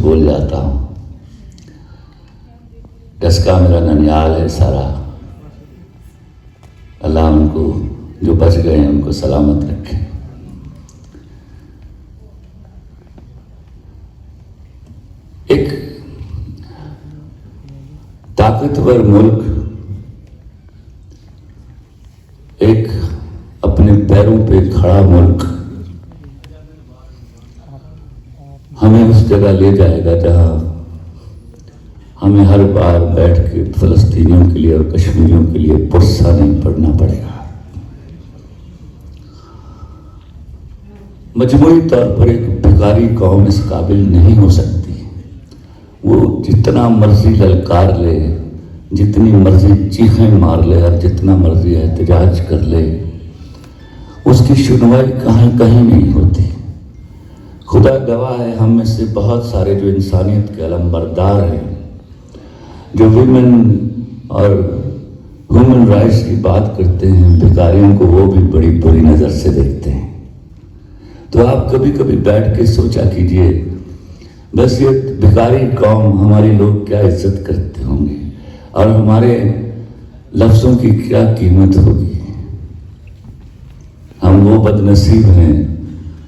बोल जाता हूँ। डसका मेरा ननियाल है सारा, अल्लाह उनको जो बच गए हैं उनको सलामत रखे। एक ताकतवर मुल्क, एक अपने पैरों पे खड़ा मुल्क हमें उस जगह ले जाएगा जहां हमें हर बार बैठ के फलस्तीनियों के लिए और कश्मीरियों के लिए पुरसा नहीं पड़ना पड़ेगा। मजमूई तौर पर एक भिखारी कौम इस काबिल नहीं हो सकती। वो जितना मर्जी ललकार ले, जितनी मर्जी चीखें मार ले और जितना मर्जी एहतजाज कर ले, उसकी सुनवाई कहीं कहीं नहीं होती। खुदा गवाह है, हम में से बहुत सारे जो इंसानियत के अलमबरदार हैं, जो विमेन और ह्यूमन राइट्स की बात करते हैं, भिखारियों को वो भी बड़ी बुरी नज़र से देखते हैं। तो आप कभी कभी बैठ के सोचा कीजिए, बस ये भिखारी कौम हमारी लोग क्या इज्जत करते होंगे और हमारे लफ्ज़ों की क्या कीमत होगी। हम वो बदनसीब हैं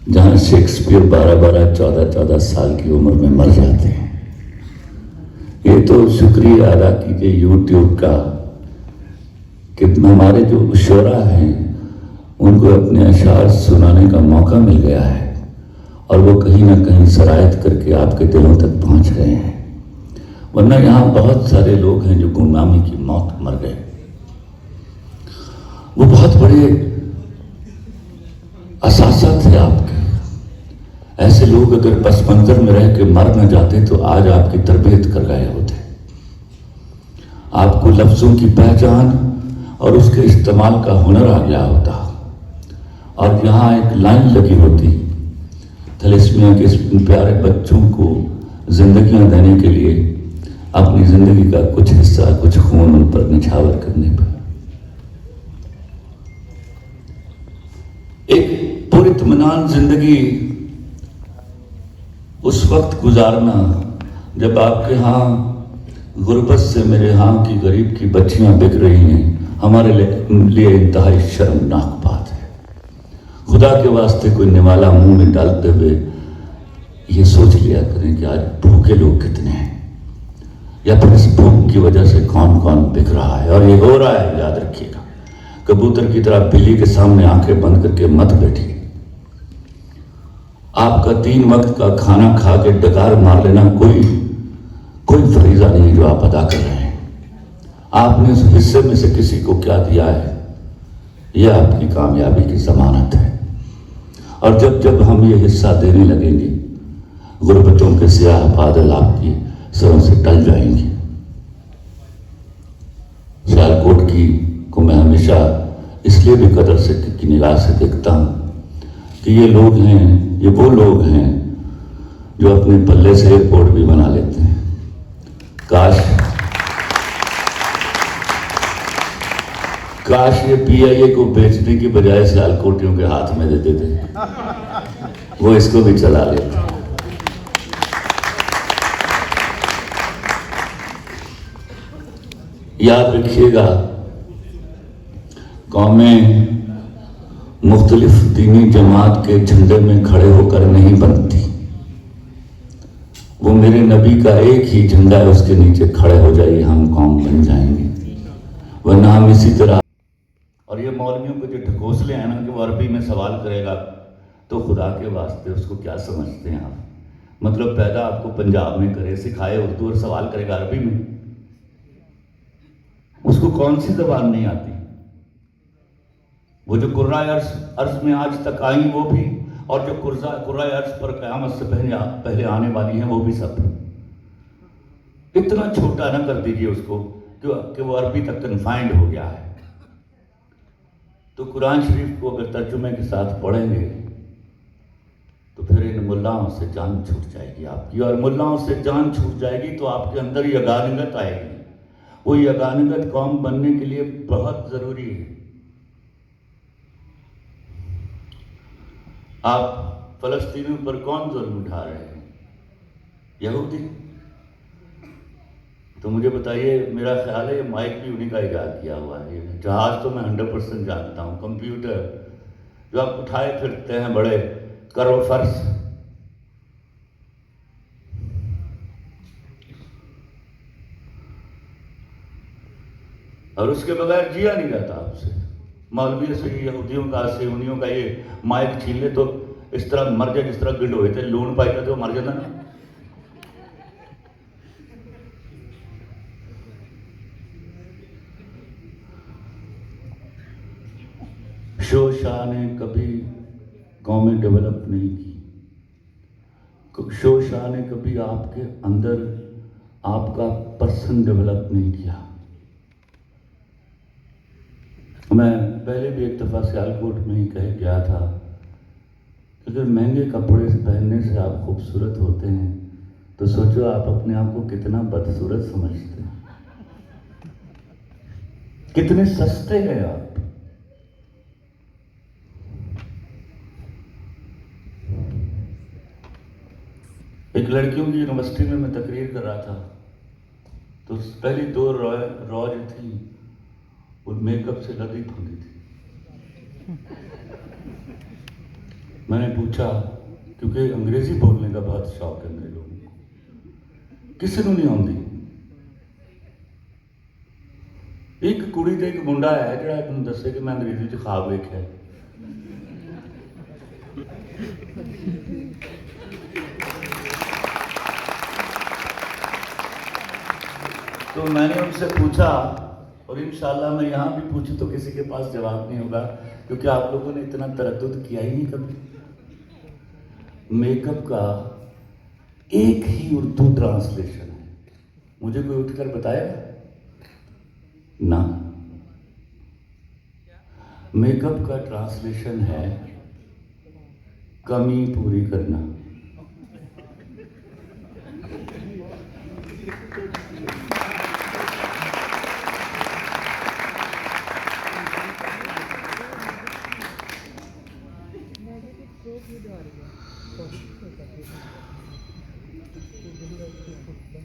जहां शेक्सपियर 12-12, 14-14 साल की उम्र में मर जाते हैं। ये तो शुक्रिया अदा कीजिए यूट्यूब का कि हमारे जो शुरा हैं उनको अपने अशार सुनाने का मौका मिल गया है और वो कहीं ना कहीं सरायत करके आपके दिलों तक पहुंच गए हैं। वरना यहाँ बहुत सारे लोग हैं जो गुमनामी की मौत मर गए। वो बहुत बड़े असासा थे आपके। ऐसे लोग अगर पस मंजर में रह के मर न जाते तो आज आपकी तरबियत कर गए होते। आपको लफ्जों की पहचान और उसके इस्तेमाल का हुनर आ गया होता और यहाँ एक लाइन लगी होती, थैलेसीमिया के प्यारे बच्चों को जिंदगियां देने के लिए अपनी जिंदगी का कुछ हिस्सा, कुछ खून उन पर निछावर करने पर। एक पुरइत्मीनान जिंदगी उस वक्त गुजारना जब आपके यहाँ गुर्बत से मेरे यहाँ की गरीब की बच्चियां बिक रही हैं, हमारे लिए इंतहाई शर्मनाक बात है। खुदा के वास्ते कोई निवाला मुंह में डालते हुए ये सोच लिया करें कि आज भूखे लोग कितने हैं, या फिर इस भूख की वजह से कौन कौन बिक रहा है। और ये हो रहा है, याद रखिएगा। कबूतर की तरह बिल्ली के सामने आंखें बंद करके मत बैठिए। आपका 3 वक्त का खाना खा के डकार मार लेना कोई फरीजा नहीं है जो आप अदा कर रहे हैं। आपने उस हिस्से में से किसी को क्या दिया है, यह आपकी कामयाबी की जमानत है। और जब जब हम ये हिस्सा देने लगेंगे, गुर्बतों के सियाह बादल आपकी सरों से टल जाएंगे। सियालकोट को मैं हमेशा इसलिए भी कदर से की निगाह से देखता हूं कि ये लोग हैं, ये वो लोग हैं जो अपने पल्ले से एयरपोर्ट भी बना लेते हैं। काश ये पीआईए को बेचने की बजाय सियालकोटियों के हाथ में दे देते, वो इसको भी चला लेते। याद रखिएगा, कौमें मुख्तलिफ दीनी जमात के झंडे में खड़े होकर नहीं बनती। वो मेरे नबी का एक ही झंडा है, उसके नीचे खड़े हो जाइए, हम कौम बन जाएंगे। वरना हम इसी तरह। और ये मौलवियों को जो ढकोसले हैं ना कि वो अरबी में सवाल करेगा, तो खुदा के वास्ते उसको क्या समझते हैं आप? मतलब पैदा आपको पंजाब में करे, सिखाए उर्दू और सवाल करेगा अरबी में। उसको कौन सी जबान नहीं आती? वो जो कुर्राए अर्ज में आज तक आई वो भी, और जो कुर्राए अर्ज पर क़यामत से पहले आने वाली हैं वो भी सब। इतना छोटा ना कर दीजिए उसको कि वो अरबी तक कन्फाइंड हो गया है। तो कुरान शरीफ को अगर तर्जुमे के साथ पढ़ेंगे तो फिर इन मुल्लाओं से जान छूट जाएगी आपकी, और मुल्लाओं से जान छूट जाएगी तो आपके अंदर यगानगत आएगी। वो यगानगत कौम बनने के लिए बहुत जरूरी है। आप फलस्तीनियों पर कौन जुल्म उठा रहे हैं? यहूदी। तो मुझे बताइए, मेरा ख्याल है ये माइक भी उन्हीं का इजाद किया हुआ है। ये जहाज तो मैं 100% जानता हूँ, कंप्यूटर जो आप उठाए फिरते हैं बड़े करो फर्श, और उसके बगैर जिया नहीं जाता आपसे। मौलवी से, यहूदियों का, सेवनियों का ये माइक छीन ले तो इस तरह मर जाए जिस तरह गिल्ड हुए थे, लून पाई का तो मर जाता ना। शोशाह ने कभी कौमें डेवलप नहीं की। शोशाह ने कभी आपके अंदर आपका पर्सन डेवलप नहीं किया। मैं पहले भी एक दफ़ा सियालकोट में ही कह गया था, अगर महंगे कपड़े पहनने से आप खूबसूरत होते हैं तो सोचो आप अपने आप को कितना बदसूरत समझते हैं, कितने सस्ते हैं आप। एक लड़कियों की यूनिवर्सिटी में मैं तकरीर कर रहा था, तो पहली 2 रॉज थी, वो मेकअप से लदी फंदी थी। मैंने पूछा, क्योंकि अंग्रेजी बोलने का बहुत शौक है मेरे लोगों को, किसी को नहीं आती। एक कुड़ी ते एक मुंडा है जिहड़ा तुहानूं दस्से कि मैं अंग्रेजी च ख्वाब वेख्या। तो मैंने उनसे पूछा, और इंशाल्लाह मैं यहाँ भी पूछूं तो किसी के पास जवाब नहीं होगा, क्योंकि आप लोगों ने इतना तरद्दुद किया ही नहीं कभी। मेकअप का एक ही उर्दू ट्रांसलेशन है, मुझे कोई उठकर बताएगा ना। मेकअप का ट्रांसलेशन है कमी पूरी करना।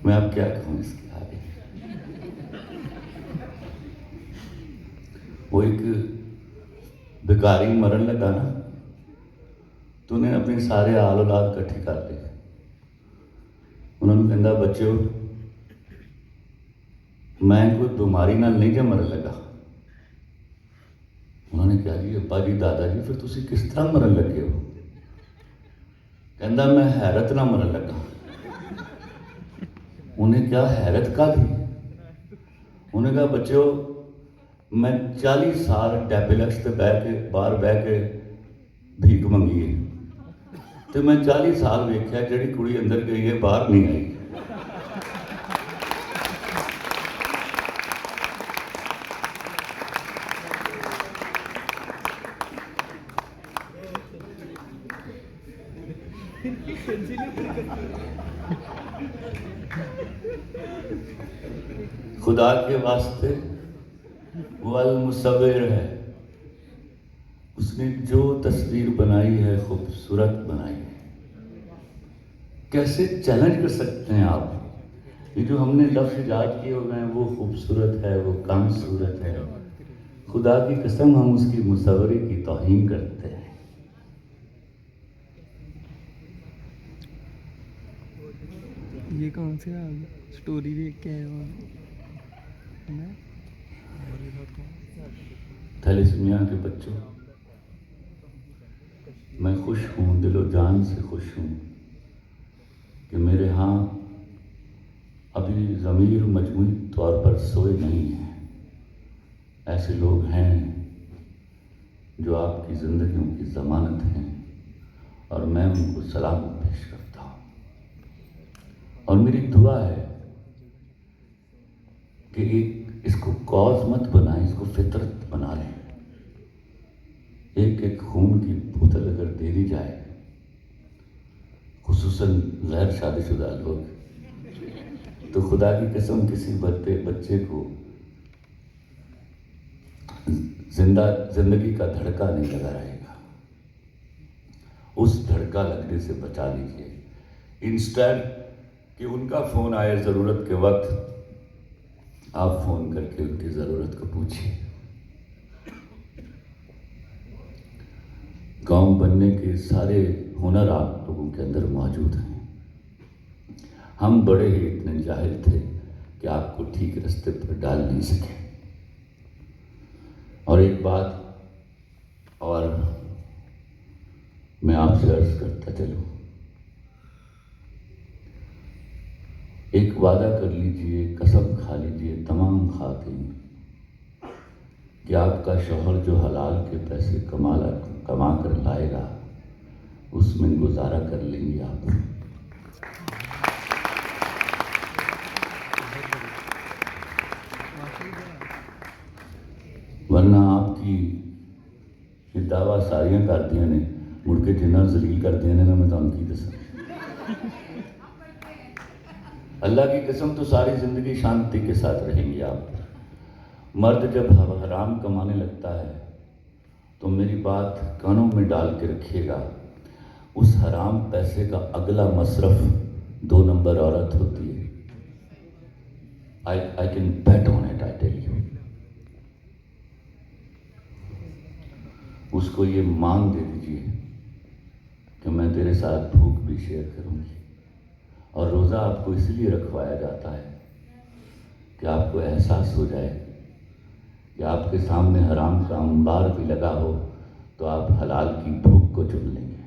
मैं अब क्या कहूँ इसके आगे। वो एक भिखारी मरन लगा ना, तो उन्हें अपने सारे आल औलाद इकट्ठी कर लिए। उन्होंने कहता, बच्चों मैं कोई बीमारी नाल नहीं जो मरन लगा। उन्होंने कहा, जी अब्बा जी, दादा जी, फिर तुसी किस तरह मरन लगे हो? कहता, मैं हैरत ना मरन लगा। उन्हें क्या हैरत का थी? उन्हें कहा, बच्चों मैं 40 साल डेबिलक्स से बह के बाहर बह के भीख मंगी है, तो मैं 40 साल वेख्या जिहड़ी कुड़ी अंदर गई है बाहर नहीं आई। खुदा के वास्ते वो अल मुसव्विर है, उसने जो तस्वीर बनाई है खूबसूरत बनाई है। कैसे चैलेंज कर सकते हैं आप? ये जो हमने लफ्ज़ इजाद किए हुए हैं, वो खूबसूरत है, वो कम सूरत है। खुदा की कसम हम उसकी मुसव्वरी की तौहीन करते हैं। ये कौन सी स्टोरी देख के आए हो? थैलेसीमिया के बच्चों, मैं खुश हूँ, दिलो जान से खुश हूँ कि मेरे यहाँ अभी ज़मीर मजमूई तौर पर सोए नहीं हैं। ऐसे लोग हैं जो आपकी ज़िंदगियों की ज़मानत हैं, और मैं उनको सलाम पेश करता हूँ। और मेरी दुआ है कि इसको कॉज मत बनाएं, इसको फितरत बना लें। एक एक खून की बोतल अगर दे दी जाए, खुसूसन गैर शादीशुदा लोग, तो खुदा की कसम किसी बच्चे को जिंदगी का धड़का नहीं लगा रहेगा। उस धड़का लगने से बचा लीजिए। इंस्टेड कि उनका फ़ोन आए ज़रूरत के वक्त, आप फ़ोन करके उनकी ज़रूरत को पूछिए। गांव बनने के सारे हुनर आप लोगों के अंदर मौजूद हैं। हम बड़े ही इतने जाहिल थे कि आपको ठीक रास्ते पर डाल नहीं सके। और एक बात और मैं आपसे अर्ज करता चलूं, एक वादा कर लीजिए, कसम खा लीजिए तमाम खातिन कि आपका शौहर जो हलाल के पैसे कमा कर लाएगा उसमें गुजारा कर लेंगे आप। वरना आपकी ये दावा सारियां कर दिया ने मुड़ के जिन्ना जलील कर दिया ने ना, मैं तुहानू की दसां। अल्लाह की कसम तो सारी जिंदगी शांति के साथ रहेंगे आप। मर्द जब हराम कमाने लगता है तो मेरी बात कानों में डाल के रखिएगा, उस हराम पैसे का अगला मसरफ 2 नंबर औरत होती है। I can bet on it, I tell you. उसको ये मान दे दीजिए कि मैं तेरे साथ भूख भी शेयर करूंगी। और रोज़ा आपको इसलिए रखवाया जाता है कि आपको एहसास हो जाए कि आपके सामने हराम का अंबार भी लगा हो तो आप हलाल की भूख को चुन लेंगे।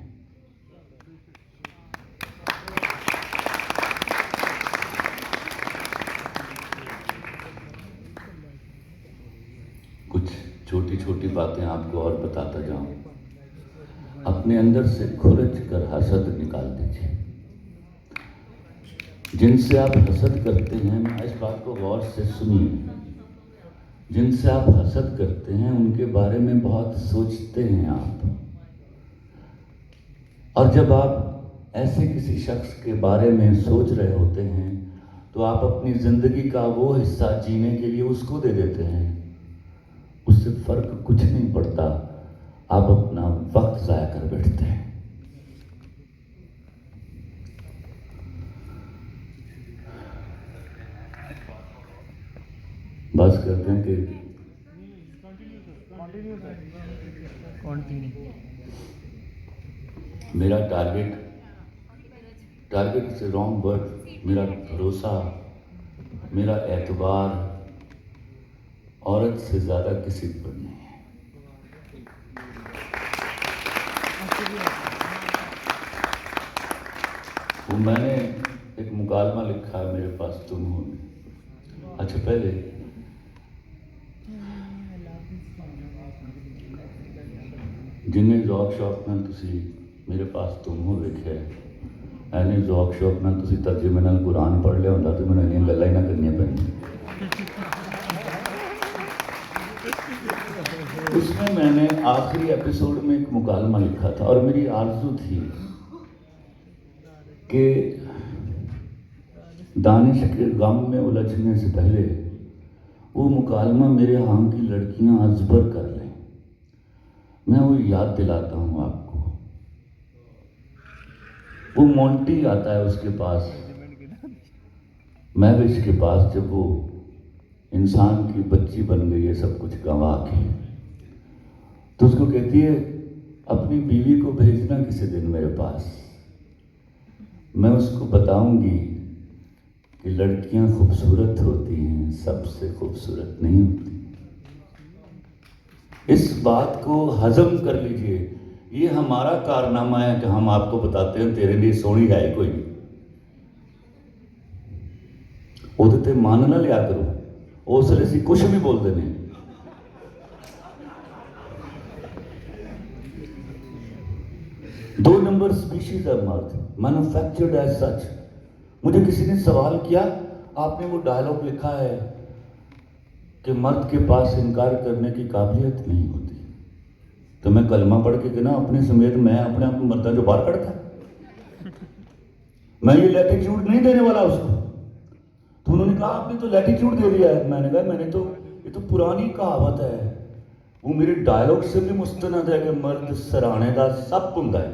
कुछ छोटी छोटी बातें आपको और बताता जाऊं। अपने अंदर से खुरच कर हसद निकाल दीजिए। जिनसे आप हसद करते हैं ना, इस बात को गौर से सुनिए, जिनसे आप हसद करते हैं उनके बारे में बहुत सोचते हैं आप। और जब आप ऐसे किसी शख्स के बारे में सोच रहे होते हैं तो आप अपनी जिंदगी का वो हिस्सा जीने के लिए उसको दे देते हैं। उससे फर्क कुछ नहीं पड़ता, आप अपना वक्त जाया कर बैठते हैं। बस करते हैं कि मेरा टारगेट से रॉन्ग वर्ड, मेरा भरोसा, मेरा एतबार औरत से ज़्यादा किसी पर नहीं है। वो मैंने एक मुकालमा लिखा है मेरे पास तुम हो में। अच्छा, पहले जिन्हें जौक शौक नाल तुसी मेरे पास तुम हो लिखे एने जौक शौक नाल तुसी तर्जुमे नाल कुरान पढ़ लिया होंदा तो मैंने इन्नियां गल्लां ही ना करनियां पैंदियां। उसमें मैंने आखिरी एपिसोड में एक मुकालमा लिखा था और मेरी आरज़ू थी कि दानिश के गम में उलझने से पहले वो मुकालमा मेरे यहाँ की लड़कियां अजबर कर लें। मैं वो याद दिलाता हूँ आपको। वो मोंटी आता है उसके पास, महविश के पास, जब वो इंसान की बच्ची बन गई है सब कुछ गंवा के, तो उसको कहती है अपनी बीवी को भेजना किसी दिन मेरे पास, मैं उसको बताऊंगी कि लड़कियां खूबसूरत होती हैं, सबसे खूबसूरत नहीं होती। इस बात को हजम कर लीजिए। ये हमारा कारनामा है कि हम आपको बताते हैं तेरे लिए सोहनी है ही कोई नहीं। ਉਹਦੇ मन ना लिया करो, उस वे असीं कुछ भी बोलते हैं। दो नंबर स्पीशीज है मर्द, मैन्युफैक्चर्ड एज सच। मुझे किसी ने सवाल किया, आपने वो डायलॉग लिखा है कि मर्द के पास इनकार करने की काबिलियत नहीं होती, तो मैं कलमा पढ़ के ना अपने समेत मैं अपने आप को मर्दा जो बाहर कढ़ता, मैं ये लैटिट्यूड नहीं देने वाला उसको। तो उन्होंने कहा आपने तो लैटिट्यूड दे दिया है। मैंने कहा मैंने तो, ये तो पुरानी कहावत है, वो मेरे डायलॉग से भी मुस्तनद है कि मर्द सराहने का सब हुंदा है,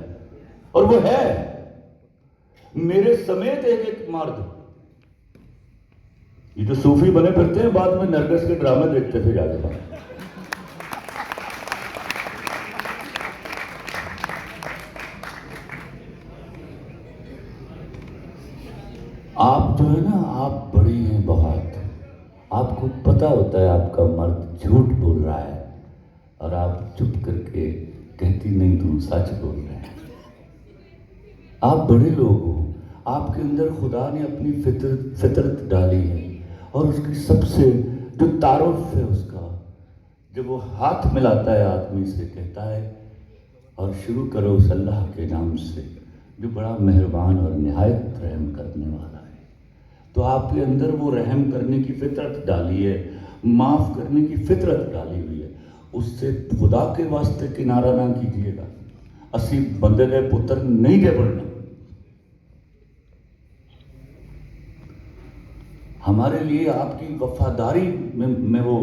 और वो है। मेरे समेत एक एक मर्द। ये जो सूफी बने फिरते हैं बाद में नरगिस के ड्रामे देखते थे जाके बाहर। आप जो है ना, आप बड़ी हैं बहुत। आपको पता होता है आपका मर्द झूठ बोल रहा है और आप चुप करके कहती नहीं तुम सच बोल रहे हैं। आप बड़े लोग हो, आपके अंदर खुदा ने अपनी फितरत डाली है और उसकी सबसे जो तारुफ है उसका, जब वो हाथ मिलाता है आदमी से कहता है और शुरू करो उस अल्लाह के नाम से जो बड़ा मेहरबान और निहायत रहम करने वाला है। तो आपके अंदर वो रहम करने की फितरत डाली है, माफ़ करने की फितरत डाली हुई है। उससे खुदा के वास्ते किनारा ना कीजिएगा। असी बंदे के पुत्र नहीं के बनना। हमारे लिए आपकी वफादारी में वो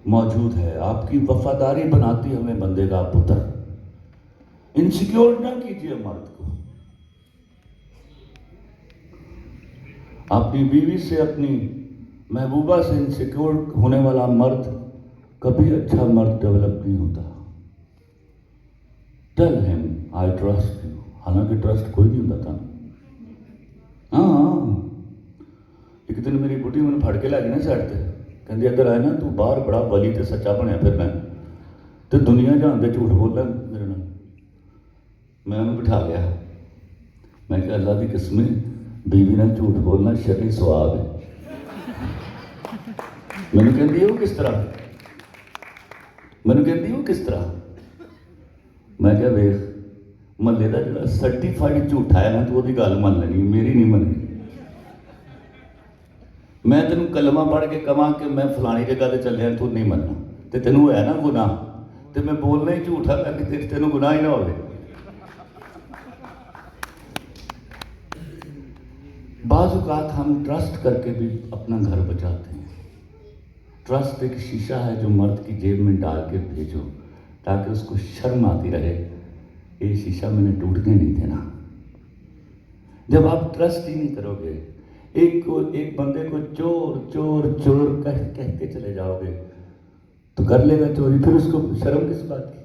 मौजूद है। आपकी वफादारी बनाती है हमें बंदे का पुत्र। इनसिक्योर ना कीजिए मर्द को। अपनी बीवी से, अपनी महबूबा से इनसिक्योर होने वाला मर्द कभी अच्छा मर्द डेवलप नहीं होता। Tell him I trust you, हालांकि ट्रस्ट कोई नहीं होता था। हाँ, एक दिन मेरी बुढ़ी मैंने फड़ के लगी ना साइड से, कहती इधर आए ना तू बाहर बड़ा वली ते सच्चा बनया फिरना तो दुनिया जहान दे झूठ बोल रहा मेरे नाल। मैं उन्हें बिठा गया, मैं कहा अल्लाह की किस्में बीवी ने झूठ बोलना शरी स्वाब है। मैंने कहती है वो किस तरह, मैंने कहती है वो किस तरह। मैं क्या वेख महल्ले का जो सर्टिफाइड झूठा है ना तो वो गल मन लेनी, मेरी नहीं मननी। मैं तेन कलमा पढ़ के कह कि मैं फलानी जगह से चलिया तू नहीं मनना तो तेन है ना गुनाह, तो मैं बोलना ही झूठा करके तेन गुनाह ही ना हो। बाज़ औक़ात हम ट्रस्ट करके भी अपना घर बचाते हैं। ट्रस्ट एक शीशा है जो मर्द की जेब में डाल के भेजो ताकि उसको शर्म आती रहे, ये शीशा मैंने टूटने नहीं देना। जब आप ट्रस्ट ही नहीं करोगे, एक बंदे को चोर चोर चोर कहते चले जाओगे तो कर लेगा चोरी, फिर उसको शर्म किस बात की।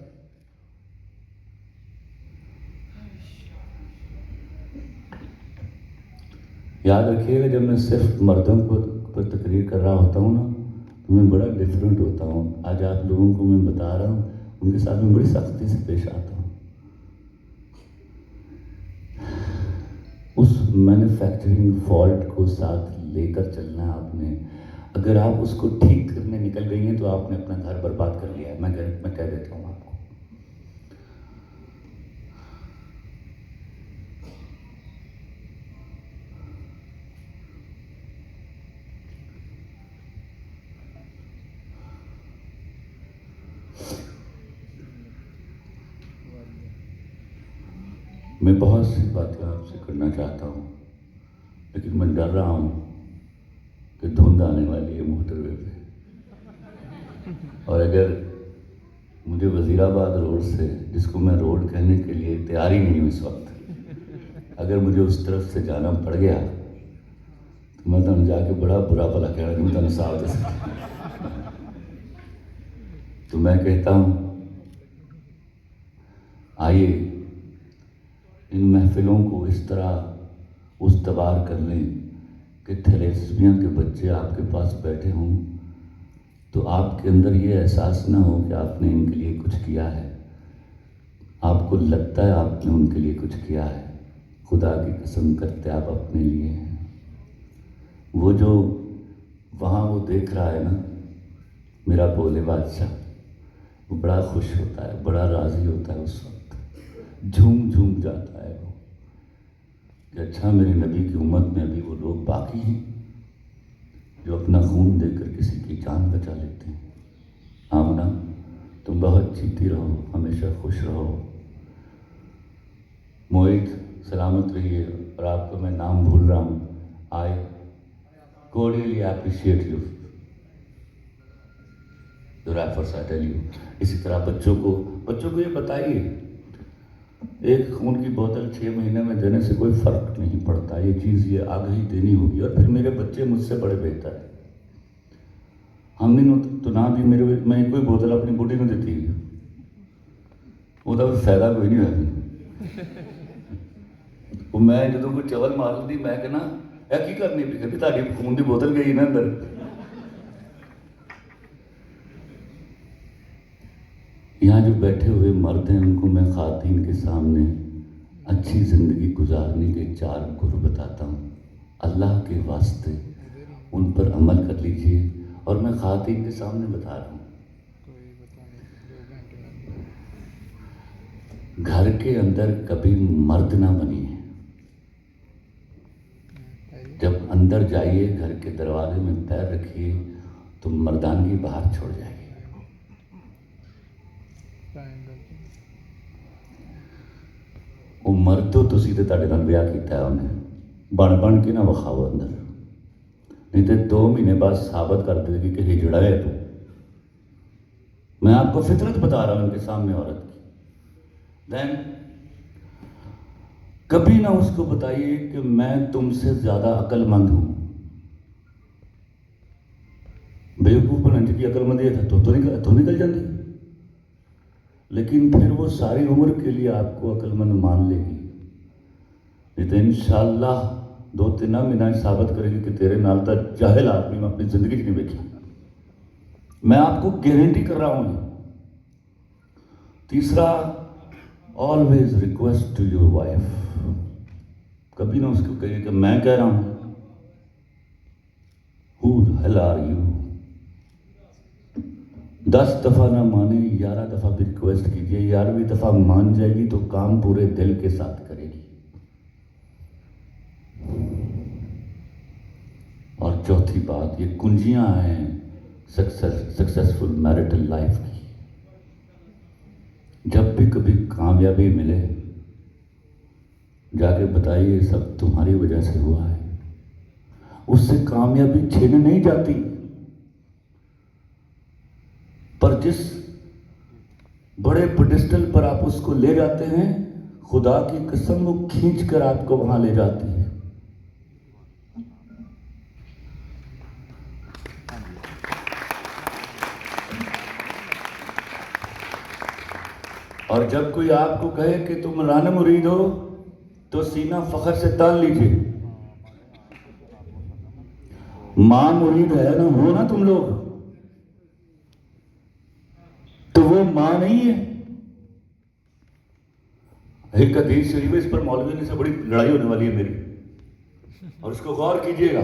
याद रखिएगा, जब मैं सिर्फ मर्दों को पर तकरीर कर रहा होता हूँ ना तो मैं बड़ा डिफरेंट होता हूँ। आज आप लोगों को मैं बता रहा हूँ, उनके साथ मैं बड़ी सख्ती से पेश आता हूँ। उस मैन्युफैक्चरिंग फॉल्ट को साथ लेकर चलना है आपने। अगर आप उसको ठीक करने निकल गई हैं तो आपने अपना घर बर्बाद कर लिया है। मैं कह देता हूँ आपको। मैं बहुत सी बातें आपसे करना चाहता हूँ, लेकिन मैं डर रहा हूँ कि धुंध आने वाली है मोटरवे पे, और अगर मुझे वज़ीराबाद रोड से, जिसको मैं रोड कहने के लिए तैयार ही नहीं हूँ इस वक्त, अगर मुझे उस तरफ से जाना पड़ गया तो मैं तुम जाके बड़ा बुरा भला कहना कि मैं तुम साफ दे सकता। तो मैं कहता हूँ आइए इन महफिलों को इस तरह उस्तवार कर लें कि थैलेसीमिया के बच्चे आपके पास बैठे हों तो आपके अंदर ये एहसास ना हो कि आपने इनके लिए कुछ किया है। आपको लगता है आपने उनके लिए कुछ किया है, खुदा की कसम करते आप अपने लिए हैं। वो जो वहाँ वो देख रहा है ना, मेरा भोले बादशाह, वो बड़ा खुश होता है, बड़ा राज़ी होता है, उस वक्त झूम झूम जाता है वो कि अच्छा मेरे नबी की उम्मत में अभी वो लोग बाकी हैं जो अपना खून देकर किसी की जान बचा लेते हैं। आमना, तुम बहुत जीती रहो, हमेशा खुश रहो। मोहित, सलामत रहिए। और आपको मैं नाम भूल रहा हूँ, I cordially appreciate you the efforts I tell you. इसी तरह बच्चों को ये बताइए एक खून की बोतल 6 महीने में देने से कोई फ़र्क नहीं पड़ता, ये चीज़ ये आगे ही देनी होगी। और फिर मेरे बच्चे मुझसे बड़े बेहतर है, हमने तो ना दी, मेरे मैं कोई बोतल अपनी बुढ़ी में देती है, ਉਹਦਾ फायदा कोई नहीं होया। वो मैं जो कोई चवल मार दी, मैं कहना यह की करनी पी, कहती ताड़ी खून की बोतल गई ना अंदर। यहाँ जो बैठे हुए मर्द हैं उनको मैं खातीन के सामने अच्छी ज़िंदगी गुजारने के 4 गुर बताता हूँ। अल्लाह के वास्ते उन पर अमल कर लीजिए। और मैं खातीन के सामने बता रहा हूँ, घर के अंदर कभी मर्द ना बनिए। जब अंदर जाइए, घर के दरवाजे में पैर रखिए तो मर्दानगी बाहर छोड़ जाएगी। वो मर्द तो तुसी ते तुहाडे नाल ब्याह कीता है उन्हें, बन बन के ना विखाओ अंदर, नहीं तो 2 महीने बाद साबित कर देगी कि हिजड़ा है तू। मैं आपको फितरत बता रहा हूं इनके सामने औरत की। देन कभी ना उसको बताइए कि मैं तुमसे ज्यादा अक्लमंद हूं। बेवकूफ बनने की अक्लमंदी है तो निकल जाती, लेकिन फिर वो सारी उम्र के लिए आपको अक्लमंद मान लेगी। नहीं तो इंशाअल्लाह 2-3 महीना साबित करेगी कि तेरे नाल तो जाहिल आदमी मैं अपनी जिंदगी नहीं देखी। मैं आपको गारंटी कर रहा हूं। तीसरा, always request to your wife. कभी ना उसको कहिए कि मैं कह रहा हूं, who the hell are you. 10 दफा ना माने, 11 दफा भी रिक्वेस्ट कीजिए, 11वीं दफा मान जाएगी तो काम पूरे दिल के साथ करेगी। और चौथी बात, ये कुंजियां हैं सक्सेसफुल मैरिटल लाइफ की। जब भी कभी कामयाबी मिले, जाके बताइए सब तुम्हारी वजह से हुआ है। उससे कामयाबी छीन नहीं जाती, पर जिस बड़े पेडिस्टल पर आप उसको ले जाते हैं, खुदा की कसम वो खींच कर आपको वहां ले जाती है। और जब कोई आपको कहे कि तुम राना मुरीद हो, तो सीना फखर से तान लीजिए। मां मुरीद है ना, हो ना तुम लोग, तो वो मां नहीं है। एक हदीस शरीफ है, इस पर मौलवी से बड़ी लड़ाई होने वाली है मेरी, और इसको गौर कीजिएगा।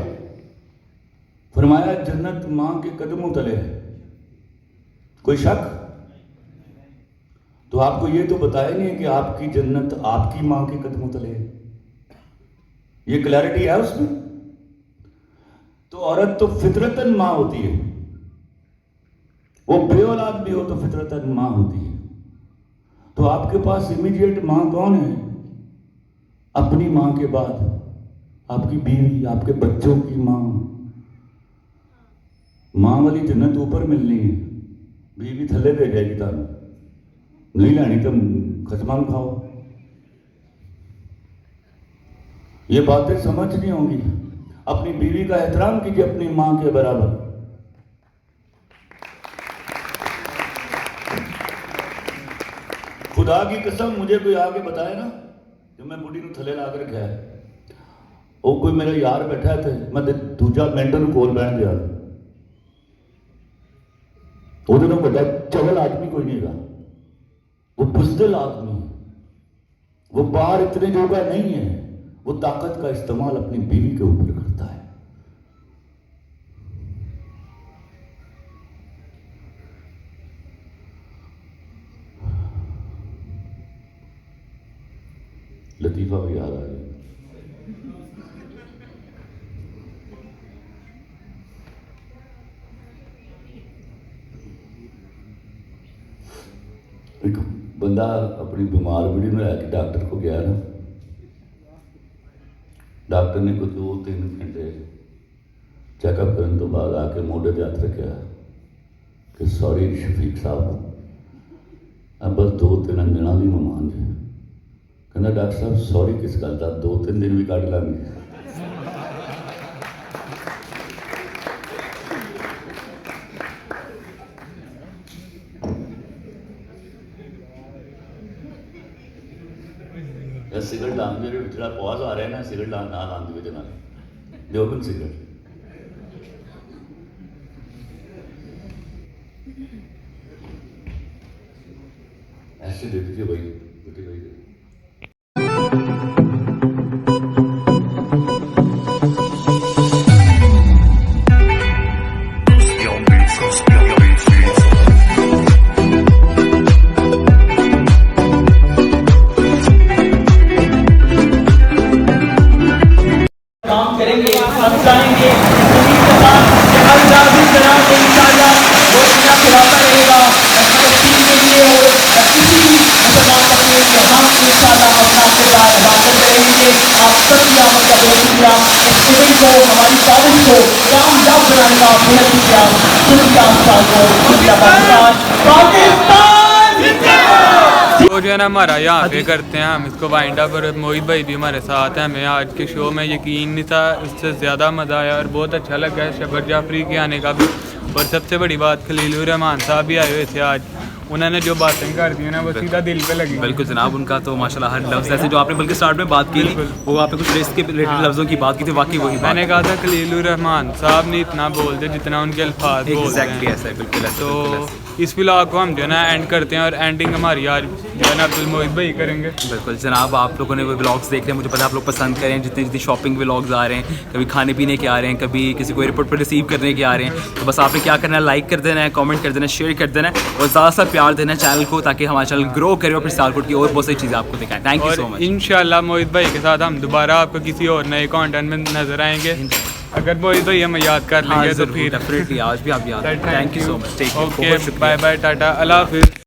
फरमाया जन्नत मां के कदमों तले है, कोई शक? तो आपको ये तो बताया नहीं है कि आपकी जन्नत आपकी मां के कदमों तले है। ये क्लैरिटी है उसमें? तो औरत तो फितरतन मां होती है, वो बेऔलाद भी हो तो फितरतन मां होती है। तो आपके पास इमीडिएट मां कौन है? अपनी मां के बाद आपकी बीवी, आपके बच्चों की मां। मां वाली जन्नत ऊपर मिलनी है, बीवी थले दे जाएगी थानू, नहीं लैनी तो खसमा खाओ। ये बातें समझ नहीं होंगी। अपनी बीवी का एहतराम कीजिए अपनी मां के बराबर। खुदा की कसम, मुझे कोई आके बताए ना, जो मैं बुढ़ी को थले ला के रखा है, वो कोई मेरा यार बैठा थे, मैं दूजा मेंटर कोल बहन दिया, वो बड़ा चवल आदमी कोई नहीं है, वो बुज़दिल आदमी है, वो बाहर इतने जोगा नहीं है, वो ताकत का इस्तेमाल अपनी बीवी के ऊपर करता है। लतीफा भी याद आ गया। एक बंदा अपनी बीमार बुढ़ी में लैके डॉक्टर को गया ना, डॉक्टर ने कुछ 2-3 घंटे चैकअप करने तो बाद आके मोढे ते हथ रखा कि सॉरी शफीक साहब, अब बस 2-3 दिनों की मेहमान जी, कहना डॉक्टर साहब सॉरी किस गल का 2-3 दिन भी कट लांगे। सिगरेट लाने जो पिछड़ा पॉज आ रहा है ना, सिगरेट ना लाने की वजह दे ओपन सिगरेट ऐसे दे दीजिए भाई, बेटे भाई काम करेंगे, हम चाहेंगे उम्मीद के साथ कि हर जाति तरह से इंशाअल्लाह वो दुनिया खिलाता रहेगा फलस्तीन के लिए और किसी भी मुसलमान का लिए कि हम इंशाअल्लाह अपना किरदार अदा करते रहेंगे। आप सबकी आमद का बहुत शुक्रिया। इस इवेंट को, हमारी काबिल को कामयाब बनाने का बेहद शुक्रिया। शुक्रिया उस्ताद को, शुक्रिया पाकिस्तान। वो जो है ना हमारा यहाँ पे करते हैं हम इसको वाइंड अप, और मोहित भाई भी हमारे साथ हैं। हमें आज के शो में यकीन नहीं था, उससे ज़्यादा मज़ा आया और बहुत अच्छा लगा है शबर जाफरी के आने का भी। और सबसे बड़ी बात खलीलुर रहमान साहब भी आए हुए थे आज, उन्होंने जो बातें कर दी ना वो सीधा दिल पे लगी। बिल्कुल जनाब, उनका तो माशाल्लाह हर लफ्ज़ ऐसे जो आपने बल्कि स्टार्ट में बात की वो आपने कुछ रेस के रिलेटेड लफ्ज़ों की बात की थी, वाकई वही मैंने कहा था खलीलुर रहमान साहब ने इतना बोल दे जितना उनके अल्फाज एग्जैक्टली ऐसा है, बिल्कुल ऐसा, तो इस व्लॉग को हम जो है ना एंड करते हैं, और एंडिंग हमारी आज जो है ना अब्दुल मोहित भाई करेंगे। बिल्कुल जनाब, आप लोगों ने वो व्लॉग्स देख रहे हैं, मुझे पता है आप लोग पसंद करें। जितने शॉपिंग व्लॉग्स आ रहे हैं, कभी खाने पीने के आ रहे हैं, कभी किसी को एयरपोर्ट पर रिसीव करने के आ रहे हैं, तो बस आपने क्या करना है, लाइक कर देना है, कमेंट कर देना है, शेयर कर देना है और ज़्यादा सा प्यार देना है चैनल को, ताकि हमारा चैनल ग्रो करे और फिर सियालकोट की और बहुत सारी चीज़ें आपको दिखाएं। Thank you so much. इंशाल्लाह मोहित भाई के साथ हम दोबारा आपको किसी और नए कंटेंट में नजर आएंगे। अगर मोहित भाई हमें याद कर लेंगे तो फिर डेफिनेटली आज भी आप याद। Thank you so much. Okay, bye bye, tata, अल्लाह हाफिज़।